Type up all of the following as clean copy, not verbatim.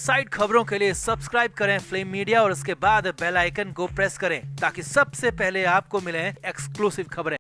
Side खबरों के लिए सब्सक्राइब करें फ्लेम मीडिया और उसके बाद बेल आइकन को प्रेस करें ताकि सबसे पहले आपको मिले एक्सक्लूसिव खबरें।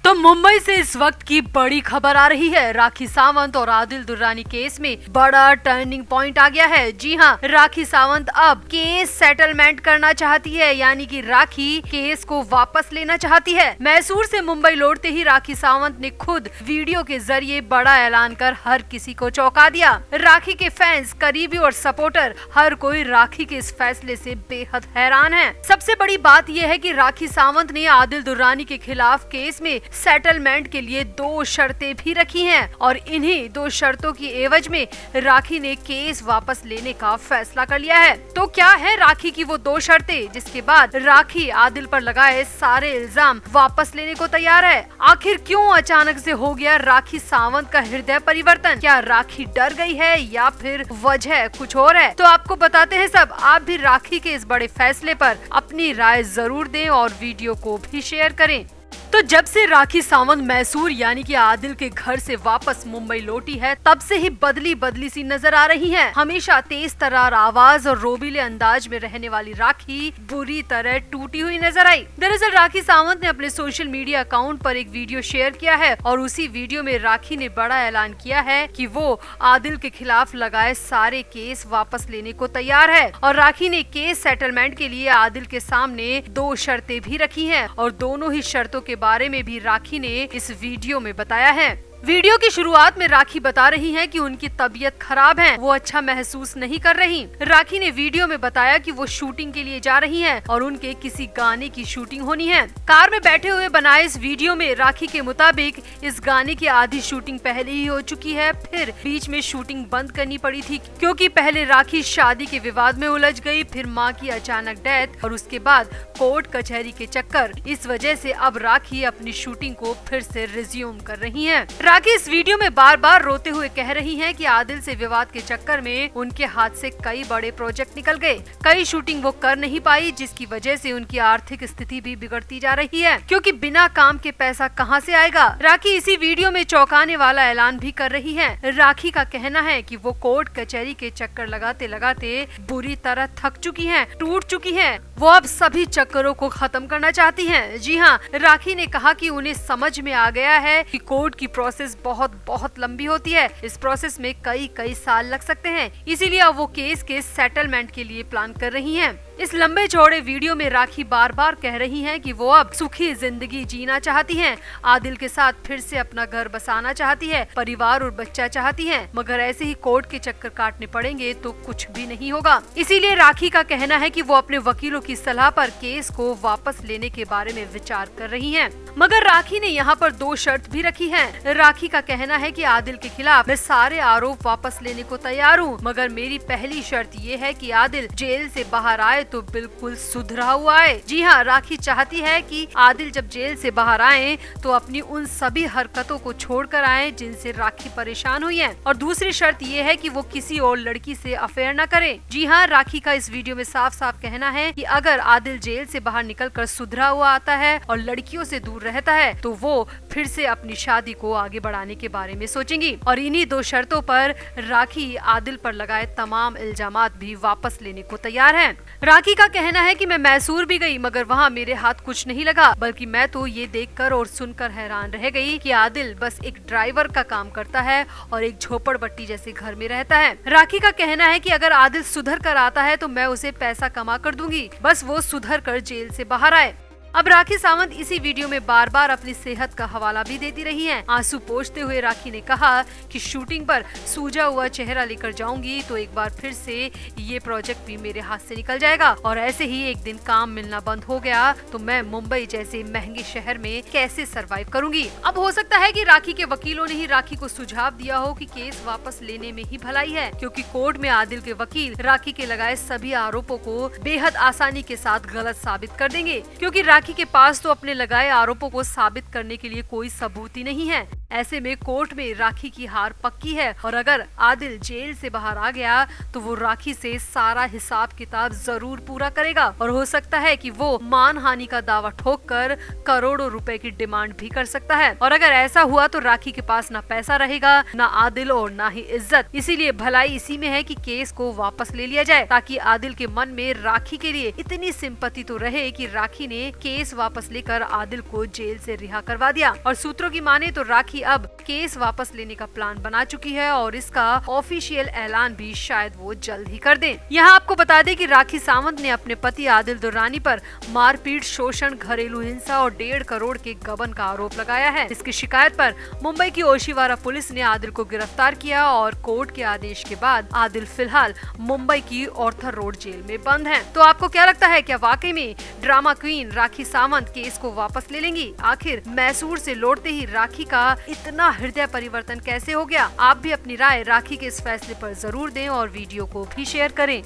तो मुंबई से इस वक्त की बड़ी खबर आ रही है। राखी सावंत और आदिल दुर्रानी केस में बड़ा टर्निंग पॉइंट आ गया है। जी हाँ, राखी सावंत अब केस सेटलमेंट करना चाहती है, यानी कि राखी केस को वापस लेना चाहती है। मैसूर से मुंबई लौटते ही राखी सावंत ने खुद वीडियो के जरिए बड़ा ऐलान कर हर किसी को चौंका दिया। राखी के फैंस, करीबी और सपोर्टर हर कोई राखी के इस फैसले से बेहद हैरान है। सबसे बड़ी बात यह है कि राखी सावंत ने आदिल दुर्रानी के खिलाफ केस में सेटलमेंट के लिए 2 शर्तें भी रखी हैं और इन्हीं 2 शर्तों की एवज में राखी ने केस वापस लेने का फैसला कर लिया है। तो क्या है राखी की वो 2 शर्तें जिसके बाद राखी आदिल पर लगाए सारे इल्जाम वापस लेने को तैयार है? आखिर क्यों अचानक से हो गया राखी सावंत का हृदय परिवर्तन? क्या राखी डर गई है या फिर वजह कुछ और है? तो आपको बताते हैं सब। आप भी राखी के इस बड़े फैसले पर अपनी राय जरूर दें और वीडियो को भी शेयर करें। तो जब से राखी सावंत मैसूर यानी कि आदिल के घर से वापस मुंबई लौटी है, तब से ही बदली सी नजर आ रही है। हमेशा तेज तरार आवाज और रोबीले अंदाज में रहने वाली राखी बुरी तरह टूटी हुई नजर आई। दरअसल राखी सावंत ने अपने सोशल मीडिया अकाउंट पर एक वीडियो शेयर किया है और उसी वीडियो में राखी ने बड़ा ऐलान किया है कि वो आदिल के खिलाफ लगाए सारे केस वापस लेने को तैयार है। और राखी ने केस सेटलमेंट के लिए आदिल के सामने 2 शर्तें भी रखी है और दोनों ही शर्तों के बारे में भी राखी ने इस वीडियो में बताया है। वीडियो की शुरुआत में राखी बता रही हैं कि उनकी तबीयत खराब है, वो अच्छा महसूस नहीं कर रही। राखी ने वीडियो में बताया कि वो शूटिंग के लिए जा रही हैं और उनके किसी गाने की शूटिंग होनी है। कार में बैठे हुए बनाए इस वीडियो में राखी के मुताबिक इस गाने की आधी शूटिंग पहले ही हो चुकी है, फिर बीच में शूटिंग बंद करनी पड़ी थी क्योंकि पहले राखी शादी के विवाद में उलझ गई, फिर माँ की अचानक डेथ और उसके बाद कोर्ट कचहरी के चक्कर। इस वजह से अब राखी अपनी शूटिंग को फिर से रिज्यूम कर रही है। राखी इस वीडियो में बार बार रोते हुए कह रही हैं कि आदिल से विवाद के चक्कर में उनके हाथ से कई बड़े प्रोजेक्ट निकल गए, कई शूटिंग वो कर नहीं पाई, जिसकी वजह से उनकी आर्थिक स्थिति भी बिगड़ती जा रही है क्योंकि बिना काम के पैसा कहां से आएगा। राखी इसी वीडियो में चौंकाने वाला ऐलान भी कर रही है। राखी का कहना है कि वो कोर्ट कचहरी के चक्कर लगाते लगाते बुरी तरह थक चुकी है, टूट चुकी है। वो अब सभी चक्करों को खत्म करना चाहती है। जी हाँ, राखी ने कहा कि उन्हें समझ में आ गया है कि कोर्ट की प्रोसेस बहुत लंबी होती है। इस प्रोसेस में कई साल लग सकते हैं, इसीलिए अब वो केस के सेटलमेंट के लिए प्लान कर रही हैं। इस लंबे चौड़े वीडियो में राखी बार बार कह रही हैं कि वो अब सुखी जिंदगी जीना चाहती हैं, आदिल के साथ फिर से अपना घर बसाना चाहती है, परिवार और बच्चा चाहती हैं, मगर ऐसे ही कोर्ट के चक्कर काटने पड़ेंगे तो कुछ भी नहीं होगा। इसीलिए राखी का कहना है कि वो अपने वकीलों की सलाह पर केस को वापस लेने के बारे में विचार कर रही हैं। मगर राखी ने यहाँ पर 2 शर्त भी रखी है। राखी का कहना है कि आदिल के खिलाफ मैं सारे आरोप वापस लेने को तैयार हूँ, मगर मेरी पहली शर्त ये है कि आदिल जेल से बाहर आए तो बिल्कुल सुधरा हुआ आए। जी हाँ, राखी चाहती है कि आदिल जब जेल से बाहर आए तो अपनी उन सभी हरकतों को छोड़कर आए जिनसे राखी परेशान हुई है। और दूसरी शर्त ये है कि वो किसी और लड़की से अफेयर न करे। जी हाँ, राखी का इस वीडियो में साफ साफ कहना है कि अगर आदिल जेल से बाहर निकलकर सुधरा हुआ आता है और लड़कियों से दूर रहता है तो वो फिर से अपनी शादी को आगे बढ़ाने के बारे में सोचेंगी। और इन्हीं 2 शर्तों पर राखी आदिल पर लगाए तमाम इल्जामात भी वापस लेने को तैयार है। राखी का कहना है कि मैं मैसूर भी गई मगर वहाँ मेरे हाथ कुछ नहीं लगा, बल्कि मैं तो ये देखकर और सुनकर हैरान रह गई कि आदिल बस एक ड्राइवर का काम करता है और एक झोपड़पट्टी जैसे घर में रहता है। राखी का कहना है कि अगर आदिल सुधर कर आता है तो मैं उसे पैसा कमा कर दूंगी, बस वो सुधर कर जेल से बाहर आए। अब राखी सावंत इसी वीडियो में बार बार अपनी सेहत का हवाला भी देती रही हैं। आंसू पोंछते हुए राखी ने कहा कि शूटिंग पर सूजा हुआ चेहरा लेकर जाऊंगी तो एक बार फिर से ये प्रोजेक्ट भी मेरे हाथ से निकल जाएगा और ऐसे ही एक दिन काम मिलना बंद हो गया तो मैं मुंबई जैसे महंगे शहर में कैसे सरवाइव करूंगी। अब हो सकता है कि राखी के वकीलों ने ही राखी को सुझाव दिया हो कि केस वापस लेने में ही भलाई है, क्योंकि कोर्ट में आदिल के वकील राखी के लगाए सभी आरोपों को बेहद आसानी के साथ गलत साबित कर देंगे, क्योंकि राखी के पास तो अपने लगाए आरोपों को साबित करने के लिए कोई सबूत ही नहीं है। ऐसे में कोर्ट में राखी की हार पक्की है और अगर आदिल जेल से बाहर आ गया तो वो राखी से सारा हिसाब किताब जरूर पूरा करेगा और हो सकता है कि वो मानहानि का दावा ठोककर करोड़ों रुपए की डिमांड भी कर सकता है। और अगर ऐसा हुआ तो राखी के पास ना पैसा रहेगा, ना आदिल और ना ही इज्जत। इसीलिए भलाई इसी में है कि केस को वापस ले लिया जाए ताकि आदिल के मन में राखी के लिए इतनी सिंपैथी तो रहे कि राखी ने केस वापस लेकर आदिल को जेल से रिहा करवा दिया। और सूत्रों की माने तो राखी अब केस वापस लेने का प्लान बना चुकी है और इसका ऑफिशियल ऐलान भी शायद वो जल्द ही कर दें। यहाँ आपको बता दें कि राखी सावंत ने अपने पति आदिल दुर्रानी पर मारपीट, शोषण, घरेलू हिंसा और 1.5 करोड़ के गबन का आरोप लगाया है। इसकी शिकायत पर मुंबई की ओशिवारा पुलिस ने आदिल को गिरफ्तार किया और कोर्ट के आदेश के बाद आदिल फिलहाल मुंबई की ऑर्थर रोड जेल में बंद है। तो आपको क्या लगता है, क्या वाकई में drama queen Rakhi Sawant case को वापस ले लेंगी? आखिर मैसूर से लौटते ही राखी का इतना हृदय परिवर्तन कैसे हो गया? आप भी अपनी राय राखी के इस फैसले पर जरूर दें और वीडियो को भी शेयर करें।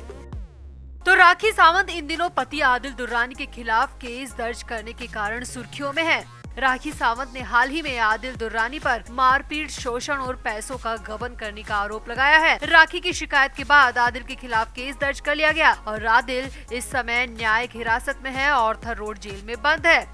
तो राखी सावंत इन दिनों पति आदिल दुर्रानी के खिलाफ केस दर्ज करने के कारण सुर्खियों में है। राखी सावंत ने हाल ही में आदिल दुर्रानी पर मारपीट, शोषण और पैसों का गबन करने का आरोप लगाया है। राखी की शिकायत के बाद आदिल के खिलाफ केस दर्ज कर लिया गया और आदिल इस समय न्यायिक हिरासत में है और ऑर्थर रोड जेल में बंद है।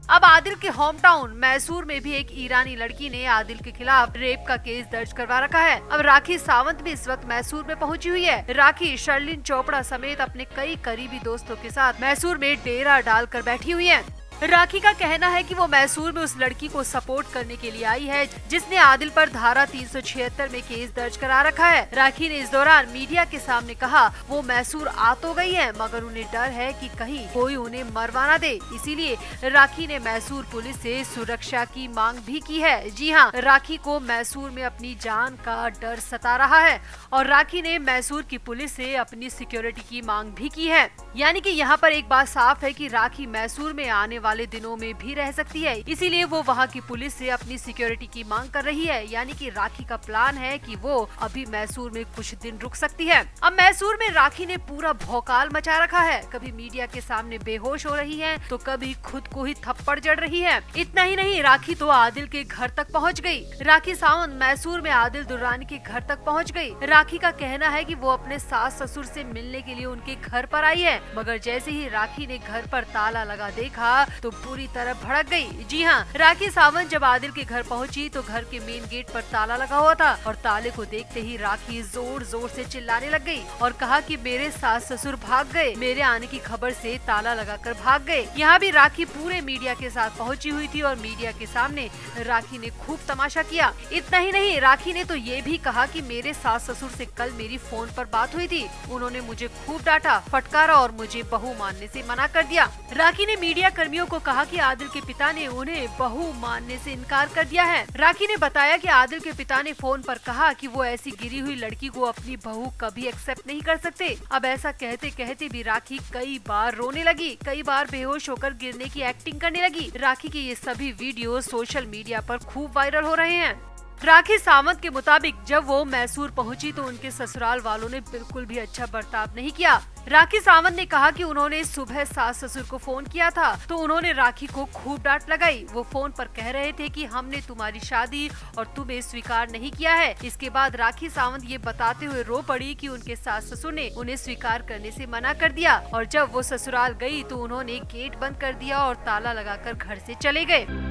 अब आदिल के होम टाउन मैसूर में भी एक ईरानी लड़की ने आदिल के खिलाफ रेप का केस दर्ज करवा रखा है। अब राखी सावंत भी इस वक्त मैसूर में पहुंची हुई है। राखी शर्लिन चोपड़ा समेत अपने कई करीबी दोस्तों के साथ मैसूर में डेरा डालकर बैठी हुई है। राखी का कहना है कि वो मैसूर में उस लड़की को सपोर्ट करने के लिए आई है जिसने आदिल पर धारा 376 में केस दर्ज करा रखा है। राखी ने इस दौरान मीडिया के सामने कहा वो मैसूर आ तो गई है मगर उन्हें डर है कि कहीं कोई उन्हें मरवा ना दे, इसीलिए राखी ने मैसूर पुलिस से सुरक्षा की मांग भी की है। जी हाँ, राखी को मैसूर में अपनी जान का डर सता रहा है और राखी ने मैसूर की पुलिस से अपनी सिक्योरिटी की मांग भी की है। यानी कि यहाँ पर एक बात साफ है कि राखी मैसूर में आने वाले दिनों में भी रह सकती है, इसीलिए वो वहाँ की पुलिस से अपनी सिक्योरिटी की मांग कर रही है। यानी कि राखी का प्लान है कि वो अभी मैसूर में कुछ दिन रुक सकती है। अब मैसूर में राखी ने पूरा भौकाल मचा रखा है, कभी मीडिया के सामने बेहोश हो रही है तो कभी खुद को ही थप्पड़ जड़ रही है। इतना ही नहीं, राखी तो आदिल के घर तक पहुँच गयी। राखी सावंत मैसूर में आदिल दुर्रानी के घर तक पहुँच गयी। राखी का कहना है कि वो अपने सास ससुर से मिलने के लिए उनके घर पर आई है, मगर जैसे ही राखी ने घर पर ताला लगा देखा तो पूरी तरह भड़क गई। जी हाँ, राखी सावंत जब आदिल के घर पहुंची तो घर के मेन गेट पर ताला लगा हुआ था और ताले को देखते ही राखी जोर जोर से चिल्लाने लग गई और कहा कि मेरे सास ससुर भाग गए, मेरे आने की खबर से ताला लगाकर भाग गए। यहाँ भी राखी पूरे मीडिया के साथ पहुंची हुई थी और मीडिया के सामने राखी ने खूब तमाशा किया। इतना ही नहीं, राखी ने तो ये भी कहा कि मेरे सास ससुर से कल मेरी फोन पर बात हुई थी, उन्होंने मुझे खूब डांटा, फटकारा और मुझे बहू मानने से मना कर दिया। राखी ने मीडिया कर्मियों को कहा कि आदिल के पिता ने उन्हें बहू मानने से इनकार कर दिया है। राखी ने बताया कि आदिल के पिता ने फोन पर कहा कि वो ऐसी गिरी हुई लड़की को अपनी बहू कभी एक्सेप्ट नहीं कर सकते। अब ऐसा कहते कहते भी राखी कई बार रोने लगी, कई बार बेहोश होकर गिरने की एक्टिंग करने लगी। राखी के ये सभी वीडियो सोशल मीडिया पर खूब वायरल हो रहे हैं। राखी सावंत के मुताबिक जब वो मैसूर पहुंची तो उनके ससुराल वालों ने बिल्कुल भी अच्छा बर्ताव नहीं किया। राखी सावंत ने कहा कि उन्होंने सुबह सास ससुर को फोन किया था तो उन्होंने राखी को खूब डांट लगाई। वो फोन पर कह रहे थे कि हमने तुम्हारी शादी और तुम्हें स्वीकार नहीं किया है। इसके बाद राखी सावंत ये बताते हुए रो पड़ी कि उनके सास ससुर ने उन्हें स्वीकार करने से मना कर दिया और जब वो ससुराल गई तो उन्होंने गेट बंद कर दिया और ताला लगाकर घर से चले गए।